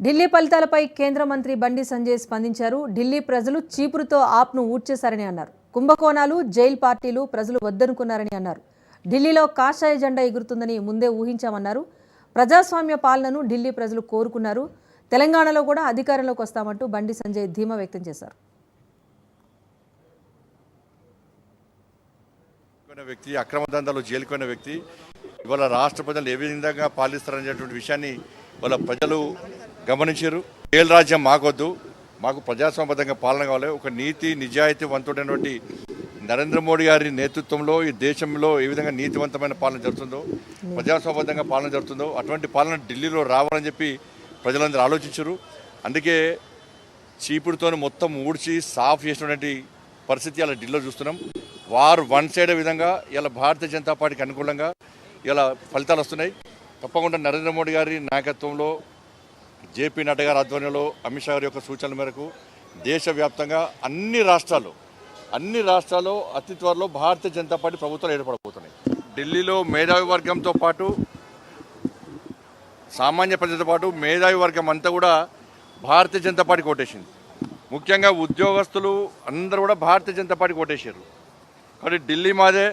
ఢిల్లీ ఫలితాలపై కేంద్ర మంత్రి బండి సంజయ్ స్పందించారు. ఢిల్లీ ప్రజలు చీపురుతో ఆప్ను ఊడ్చేశారని అన్నారు. కుంభకోణాలు, జైల్ పార్టీలు ప్రజలు వద్దనుకున్నారని అన్నారు. ఢిల్లీలో కాషాయ జెండా ఎగురుతుందని ముందే ఊహించామన్నారు. ప్రజాస్వామ్య పాలనను ఢిల్లీ ప్రజలు కోరుకున్నారు. తెలంగాణలో కూడా అధికారంలోకి వస్తామంటూ బండి సంజయ్ ధీమా వ్యక్తం చేశారు. వ్యక్తి అక్రమ దందాలు జైలుకున్న వ్యక్తి ఇవాళ రాష్ట్ర ప్రజలు ఏ విధంగా పాలిస్తారనేటువంటి విషయాన్ని వాళ్ళ ప్రజలు గమనించారు. జైలు రాజ్యం మాకొద్దు, మాకు ప్రజాస్వామ్యబద్ధంగా పాలన కావాలి. ఒక నీతి నిజాయితీవంతుడైనటువంటి నరేంద్ర మోడీ గారి నేతృత్వంలో ఈ దేశంలో ఏ విధంగా నీతివంతమైన పాలన జరుగుతుందో, ప్రజాస్వామ్యబద్ధంగా పాలన జరుగుతుందో అటువంటి పాలన ఢిల్లీలో రావాలని చెప్పి ప్రజలందరూ ఆలోచించారు. అందుకే చీపుడుతో మొత్తం ఊడ్చి సాఫ్ చేసినటువంటి పరిస్థితి అలా ఢిల్లీలో చూస్తున్నాం. వారు వన్ సైడ్ విధంగా ఇలా భారతీయ జనతా పార్టీకి అనుకూలంగా ఇలా ఫలితాలు వస్తున్నాయి. తప్పకుండా నరేంద్ర మోడీ గారి నాయకత్వంలో, జేపీ నడ్డా గారి ఆధ్వర్యంలో, అమిత్ షా గారి యొక్క సూచనల మేరకు దేశవ్యాప్తంగా అన్ని రాష్ట్రాల్లో అతి త్వరలో భారతీయ జనతా పార్టీ ప్రభుత్వాలు ఏర్పడబోతున్నాయి. ఢిల్లీలో మేధావి వర్గంతో పాటు సామాన్య ప్రజలతో పాటు మేధావి వర్గం అంతా కూడా భారతీయ జనతా పార్టీ కోటేసింది. ముఖ్యంగా ఉద్యోగస్తులు అందరూ కూడా భారతీయ జనతా పార్టీ కోటేశారు. కాబట్టి ఢిల్లీ మాదే.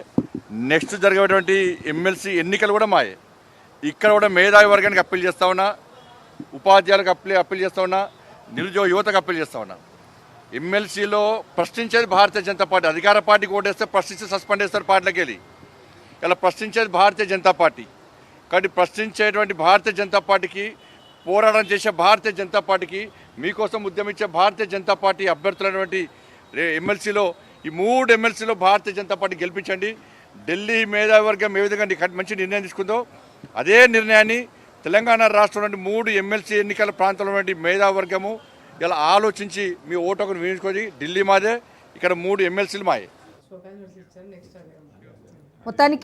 నెక్స్ట్ జరిగేటువంటి ఎమ్మెల్సీ ఎన్నికలు కూడా మాయే. ఇక్కడ కూడా మేధావి వర్గానికి అప్పీల్ చేస్తా ఉన్నా, ఉపాధ్యాయులకు అప్పీల్ చేస్తా ఉన్నా, నిరుద్యోగ యువతకు అప్పీల్ చేస్తా ఉన్నా. ఎమ్మెల్సీలో ప్రశ్నించేది భారతీయ జనతా పార్టీ. అధికార పార్టీకి ఓటేస్తే ప్రశ్నిస్తే సస్పెండ్ చేస్తారు పార్టీలోకి వెళ్ళి. ఇలా ప్రశ్నించేది భారతీయ జనతా పార్టీ. కాబట్టి ప్రశ్నించేటువంటి భారతీయ జనతా పార్టీకి, పోరాటం చేసే భారతీయ జనతా పార్టీకి, మీకోసం ఉద్యమించే భారతీయ జనతా పార్టీ అభ్యర్థులైనటువంటి ఎమ్మెల్సీలో ఈ 3 ఎమ్మెల్సీలో భారతీయ జనతా పార్టీ గెలిపించండి. ఢిల్లీ మేధావి వర్గం ఏ విధంగా మంచి నిర్ణయం తీసుకుందో అదే నిర్ణయాన్ని తెలంగాణ రాష్ట్రం నుండి 3 ఎమ్మెల్సీ ఎన్నికల ప్రాంతంలో నుండి మేధావి వర్గము ఇలా ఆలోచించి మీ ఓటును వినియోగించుకొని ఢిల్లీ మాదే, ఇక్కడ 3 ఎమ్మెల్సీలు మాయే. మొత్తానికి